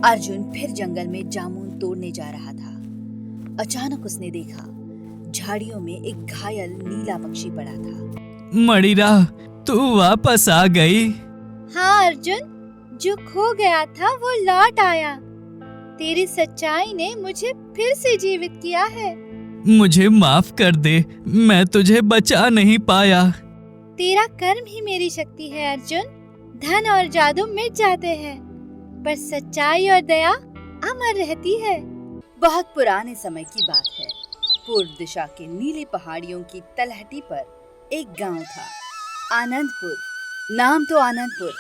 अर्जुन फिर जंगल में जामुन तोड़ने जा रहा था। अचानक उसने देखा झाड़ियों में एक घायल नीला पक्षी पड़ा था। मणिरा, तू वापस आ गई। हाँ अर्जुन, जो खो गया था वो लौट आया। तेरी सच्चाई ने मुझे फिर से जीवित किया है। मुझे माफ कर दे, मैं तुझे बचा नहीं पाया। तेरा कर्म ही मेरी शक्ति है अर्जुन। धन और जादू मिट जाते हैं, पर सच्चाई और दया अमर रहती है। बहुत पुराने समय की बात है। पूर्व दिशा के नीली पहाड़ियों की तलहटी पर एक गांव था, आनंदपुर। नाम तो आनंदपुर,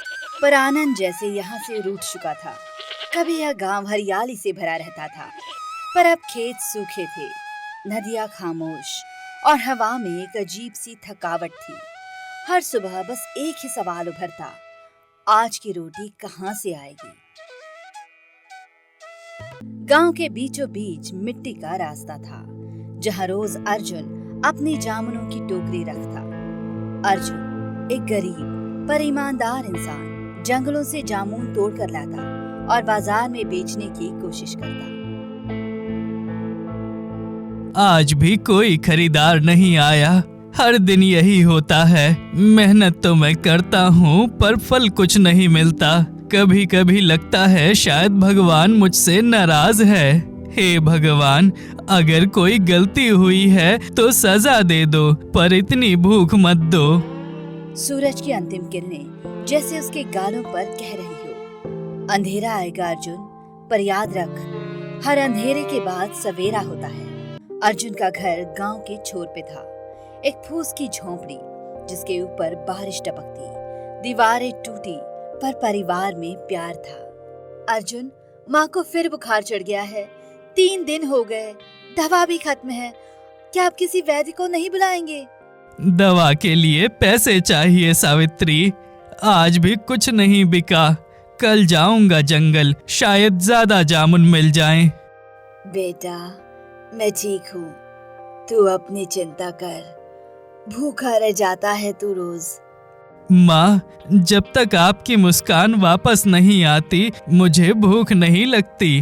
पर आनंद जैसे यहाँ से रूठ चुका था। कभी यह गांव हरियाली से भरा रहता था, पर अब खेत सूखे थे, नदियाँ खामोश और हवा में एक अजीब सी थकावट थी। हर सुबह बस एक ही सवाल उभरता, आज की रोटी कहाँ से आएगी। गांव के बीचों बीच मिट्टी का रास्ता था, जहाँ रोज अर्जुन अपनी जामुनों की टोकरी रखता। अर्जुन एक गरीब पर ईमानदार इंसान जंगलों से जामुन तोड़ कर लाता और बाजार में बेचने की कोशिश करता। आज भी कोई खरीदार नहीं आया। हर दिन यही होता है। मेहनत तो मैं करता हूँ, पर फल कुछ नहीं मिलता। कभी कभी लगता है शायद भगवान मुझसे नाराज है। हे भगवान, अगर कोई गलती हुई है तो सजा दे दो, पर इतनी भूख मत दो। सूरज की अंतिम किरणें जैसे उसके गालों पर कह रही हो, अंधेरा आएगा अर्जुन, पर याद रख, हर अंधेरे के बाद सवेरा होता है। अर्जुन का घर गांव के छोर पे था, एक फूस की झोंपड़ी जिसके ऊपर बारिश टपकती, दीवारें टूटी, पर परिवार में प्यार था। अर्जुन, माँ को फिर बुखार चढ़ गया है। 3 दिन हो गए, दवा भी खत्म है। क्या आप किसी वैद्य को नहीं बुलाएंगे? दवा के लिए पैसे चाहिए सावित्री। आज भी कुछ नहीं बिका। कल जाऊंगा जंगल, शायद ज्यादा जामुन मिल जाएं। बेटा, मैं ठीक हूँ, तू अपनी चिंता कर। भूखा रह जाता है तू रोज। माँ, जब तक आपकी मुस्कान वापस नहीं आती, मुझे भूख नहीं लगती।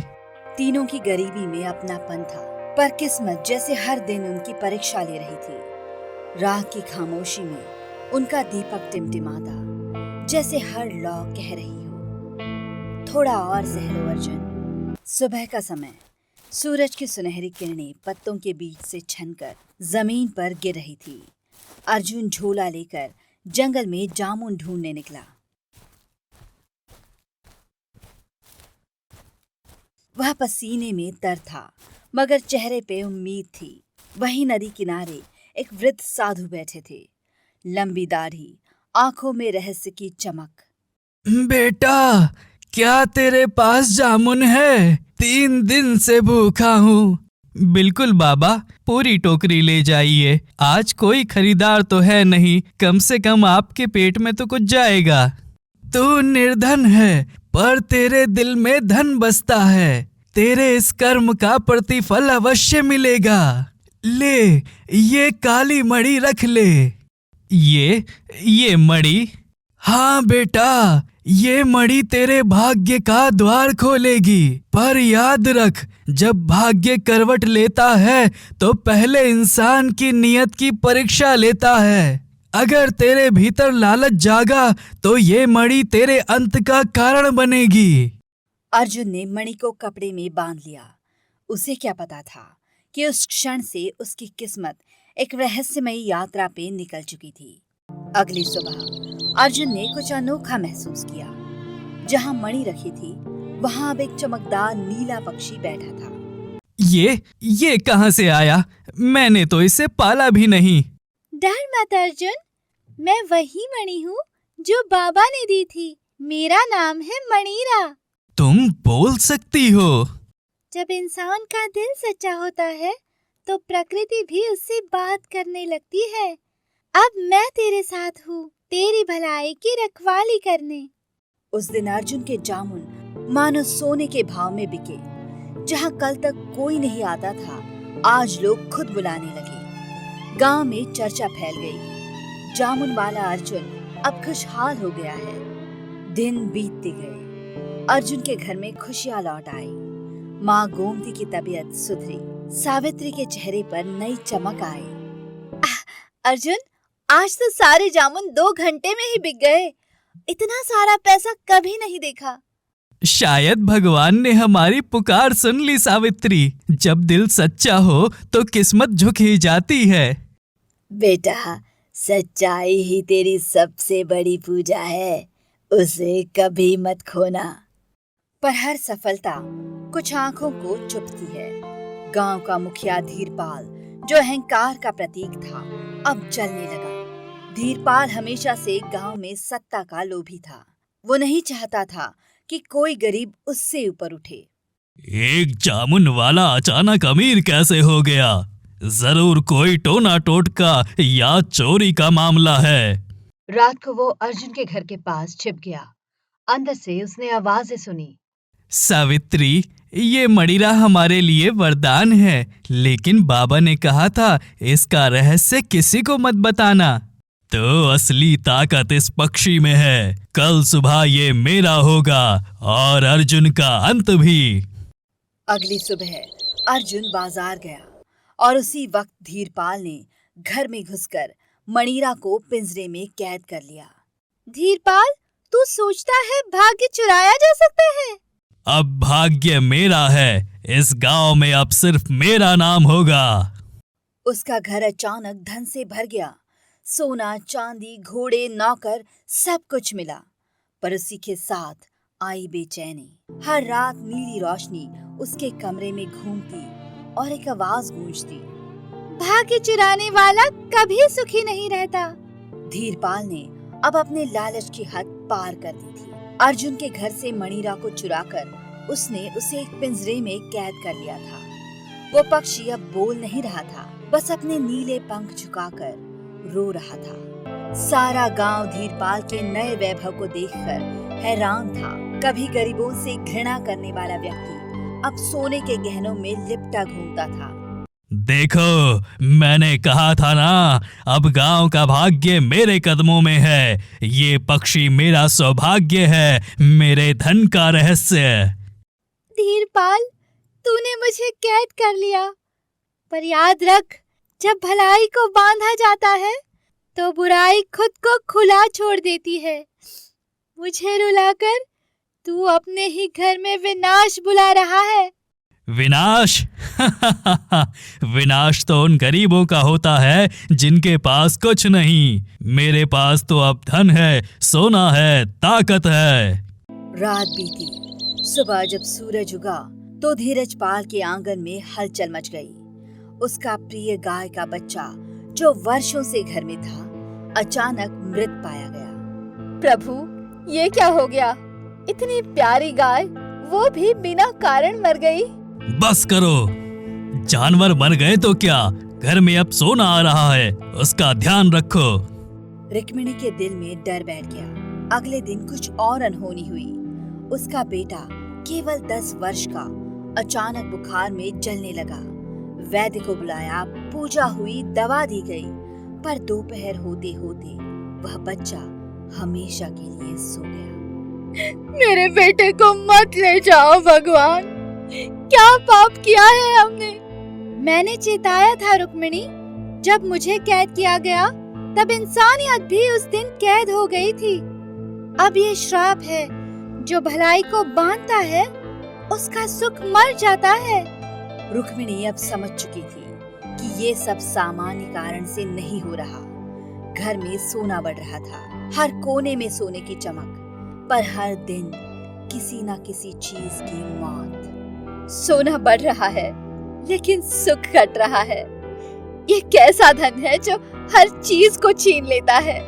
तीनों की गरीबी में अपनापन था, पर किस्मत जैसे हर दिन उनकी परीक्षा ले रही थी। रात की खामोशी में उनका दीपक टिमटिमाता, जैसे हर लौ कह रही हो, थोड़ा और सह लो अर्जुन। सुबह का समय, सूरज की सुनहरी किरणें पत्तों के बीच से छनकर जमीन पर गिर रही थी। अर्जुन झोला लेकर जंगल में जामुन ढूंढने निकला। वह पसीने में तर था, मगर चेहरे पे उम्मीद थी। वहीं नदी किनारे एक वृद्ध साधु बैठे थे, लंबी दाढ़ी, आंखों में रहस्य की चमक। बेटा, क्या तेरे पास जामुन है? 3 दिन से भूखा हूँ। बिल्कुल बाबा, पूरी टोकरी ले जाइए। आज कोई खरीदार तो है नहीं, कम से कम आपके पेट में तो कुछ जाएगा। तू निर्धन है, पर तेरे दिल में धन बसता है। तेरे इस कर्म का प्रतिफल अवश्य मिलेगा। ले, ये काली मणि रख ले। ये मणि? हाँ बेटा, ये मणि तेरे भाग्य का द्वार खोलेगी। पर याद रख, जब भाग्य करवट लेता है तो पहले इंसान की नियत की परीक्षा लेता है। अगर तेरे भीतर लालच जागा तो ये मणि तेरे अंत का कारण बनेगी। अर्जुन ने मणि को कपड़े में बांध लिया। उसे क्या पता था कि उस क्षण से उसकी किस्मत एक रहस्यमयी यात्रा पे निकल चुकी थी। अगली सुबह अर्जुन ने कुछ अनोखा महसूस किया। जहाँ मणि रखी थी, वहाँ अब एक चमकदार नीला पक्षी बैठा था। ये कहाँ से आया? मैंने तो इसे पाला भी नहीं। डर मत अर्जुन, मैं वही मणि हूँ जो बाबा ने दी थी। मेरा नाम है मणिरा। तुम बोल सकती हो? जब इंसान का दिल सच्चा होता है तो प्रकृति भी उससे बात करने लगती है। अब मैं तेरे साथ हूँ, तेरी भलाई की रखवाली करने। उस दिन अर्जुन के जामुन मानो सोने के भाव में बिके। जहाँ कल तक कोई नहीं आता था, आज लोग खुद बुलाने लगे। गांव में चर्चा फैल गई। जामुन वाला अर्जुन अब खुशहाल हो गया है। दिन बीतते गए, अर्जुन के घर में खुशियां लौट आई। माँ गोमती की तबीयत सुधरी। सावित्री के चेहरे पर नई चमक आई। अर्जुन, आज तो सारे जामुन 2 घंटे में ही बिक गए। इतना सारा पैसा कभी नहीं देखा। शायद भगवान ने हमारी पुकार सुन ली सावित्री। जब दिल सच्चा हो तो किस्मत झुक ही जाती है। बेटा, सच्चाई ही तेरी सबसे बड़ी पूजा है, उसे कभी मत खोना। पर हर सफलता कुछ आंखों को चुभती है। गांव का मुखिया धीरपाल, जो अहंकार का प्रतीक था, अब जलने लगा। धीरपाल हमेशा से गांव में सत्ता का लोभी था। वो नहीं चाहता था कि कोई गरीब उससे ऊपर उठे। एक जामुन वाला अचानक अमीर कैसे हो गया? जरूर कोई टोना टोटका या चोरी का मामला है। रात को वो अर्जुन के घर के पास छिप गया। अंदर से उसने आवाजें सुनी। सावित्री, ये मदिरा हमारे लिए वरदान है, लेकिन बाबा ने कहा था इसका रहस्य किसी को मत बताना। तो असली ताकत इस पक्षी में है। कल सुबह ये मेरा होगा और अर्जुन का अंत भी। अगली सुबह अर्जुन बाजार गया और उसी वक्त धीरपाल ने घर में घुसकर मणिरा को पिंजरे में कैद कर लिया। धीरपाल, तू सोचता है भाग्य चुराया जा सकता है? अब भाग्य मेरा है। इस गांव में अब सिर्फ मेरा नाम होगा। उसका घर अचानक धन से भर गया। सोना, चांदी, घोड़े, नौकर, सब कुछ मिला। पर उसी के साथ आई बेचैनी। हर रात नीली रोशनी उसके कमरे में घूमती और एक आवाज गूंजती, भाग्य चुराने वाला कभी सुखी नहीं रहता। धीरपाल ने अब अपने लालच की हद पार कर दी थी। अर्जुन के घर से मणिरा को चुराकर उसने उसे एक पिंजरे में कैद कर लिया था। वो पक्षी अब बोल नहीं रहा था, बस अपने नीले पंख झुकाकर रो रहा था। सारा गांव धीरपाल के नए वैभव को देखकर हैरान था। कभी गरीबों से घृणा करने वाला व्यक्ति अब सोने के गहनों में लिपटा घूमता था। देखो, मैंने कहा था ना, अब गांव का भाग्य मेरे कदमों में है। ये पक्षी मेरा सौभाग्य है, मेरे धन का रहस्य। धीरपाल, तूने मुझे कैद कर लिया, पर याद रख, जब भलाई को बांधा जाता है तो बुराई खुद को खुला छोड़ देती है। मुझे रुलाकर तू अपने ही घर में विनाश बुला रहा है। विनाश? विनाश तो उन गरीबों का होता है जिनके पास कुछ नहीं। मेरे पास तो अब धन है, सोना है, ताकत है। रात बीती। सुबह जब सूरज उगा तो धीरजपाल के आंगन में हलचल मच गई। उसका प्रिय गाय का बच्चा, जो वर्षों से घर में था, अचानक मृत पाया गया। प्रभु, ये क्या हो गया? इतनी प्यारी गाय, वो भी बिना कारण मर गई। बस करो, जानवर मर गए तो क्या, घर में अब सोना आ रहा है, उसका ध्यान रखो। रुक्मिणी के दिल में डर बैठ गया। अगले दिन कुछ और अनहोनी हुई। उसका बेटा केवल 10 वर्ष का अचानक बुखार में जलने लगा। वैद्य को बुलाया, पूजा हुई, दवा दी गई, पर दोपहर होते होते वह बच्चा हमेशा के लिए सो गया। मेरे बेटे को मत ले जाओ भगवान, क्या पाप किया है हमने? मैंने चेताया था रुक्मिणी, जब मुझे कैद किया गया तब इंसानियत भी उस दिन कैद हो गई थी। अब ये श्राप है, जो भलाई को बांधता है उसका सुख मर जाता है। रुक्मिणी अब समझ चुकी थी कि ये सब सामान्य कारण से नहीं हो रहा। घर में सोना बढ़ रहा था, हर कोने में सोने की चमक, पर हर दिन किसी न किसी चीज की मौत। सोना बढ़ रहा है लेकिन सुख घट रहा है। ये कैसा धन है जो हर चीज को छीन लेता है।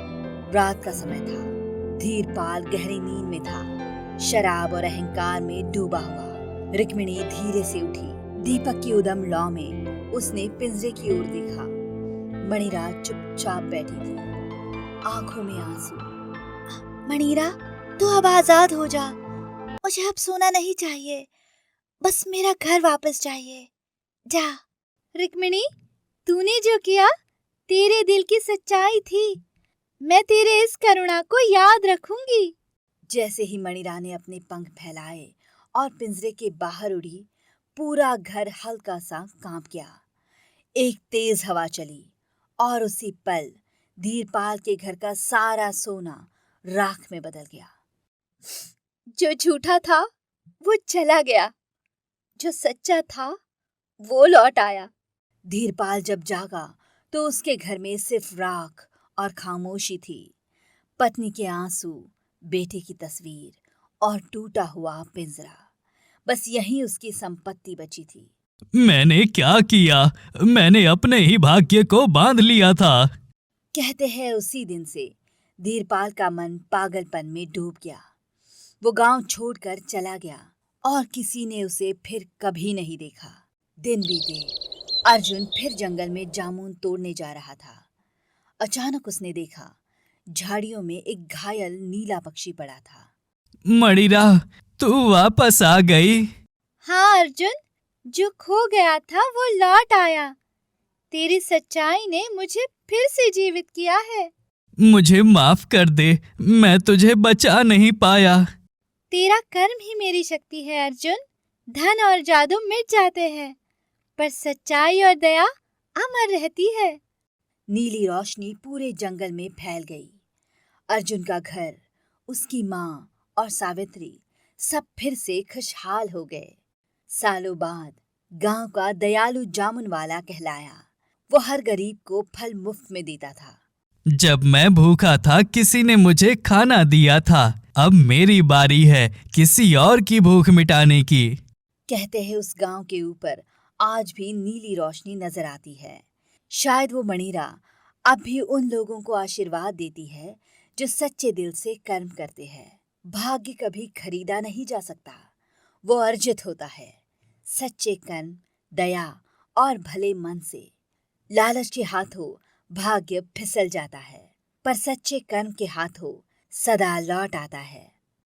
रात का समय था। धीरपाल गहरी नींद में था, शराब और अहंकार में डूबा हुआ। रुक्मिणी धीरे से उठी। दीपक की उदम लौ में उसने पिंजरे की ओर देखा। मणिरा चुपचाप बैठी थी, आंखों में आंसू। मणिरा, तू अब आजाद हो जा। मुझे अब सोना नहीं चाहिए, बस मेरा घर वापस चाहिए। जा। रुक्मिणी, तूने जो किया तेरे दिल की सच्चाई थी। मैं तेरे इस करुणा को याद रखूंगी। जैसे ही मणिरा ने अपने पंख फैलाए और पिंजरे के बाहर उड़ी, पूरा घर हल्का सा कांप गया। एक तेज हवा चली और उसी पल धीरपाल के घर का सारा सोना राख में बदल गया। जो झूठा था वो चला गया, जो सच्चा था वो लौट आया। धीरपाल जब जागा तो उसके घर में सिर्फ राख और खामोशी थी। पत्नी के आंसू, बेटे की तस्वीर और टूटा हुआ पिंजरा, बस यही उसकी संपत्ति बची थी। मैंने क्या किया? मैंने अपने ही भाग्य को बांध लिया था। कहते हैं उसी दिन से धीरपाल का मन पागलपन में डूब गया। वो गांव छोड़कर चला गया और किसी ने उसे फिर कभी नहीं देखा। दिन बीते, अर्जुन फिर जंगल में जामुन तोड़ने जा रहा था। अचानक उसने देखा झाड़ियों में एक घायल नीला पक्षी पड़ा था। मणिरा, तू वापस आ गई। हाँ अर्जुन, जो खो गया था वो लौट आया। तेरी सच्चाई ने मुझे फिर से जीवित किया है। मुझे माफ कर दे, मैं तुझे बचा नहीं पाया। तेरा कर्म ही मेरी शक्ति है अर्जुन। धन और जादू मिट जाते हैं, पर सच्चाई और दया अमर रहती है। नीली रोशनी पूरे जंगल में फैल गई। अर्जुन का घर, उसकी माँ और सावित्री सब फिर से खुशहाल हो गए। सालों बाद गांव का दयालु जामुन वाला कहलाया। वो हर गरीब को फल मुफ्त में देता था। जब मैं भूखा था किसी ने मुझे खाना दिया था। अब मेरी बारी है किसी और की भूख मिटाने की। कहते हैं उस गांव के ऊपर आज भी नीली रोशनी नजर आती है। शायद वो मणिरा अब भी उन लोगों को आशीर्वाद देती है जो सच्चे दिल से कर्म करते हैं। भाग्य कभी खरीदा नहीं जा सकता, वो अर्जित होता है सच्चे कर्म, दया और भले मन से। लालच के हाथों भाग्य फिसल जाता है, पर सच्चे कर्म के हाथों सदा लौट आता है।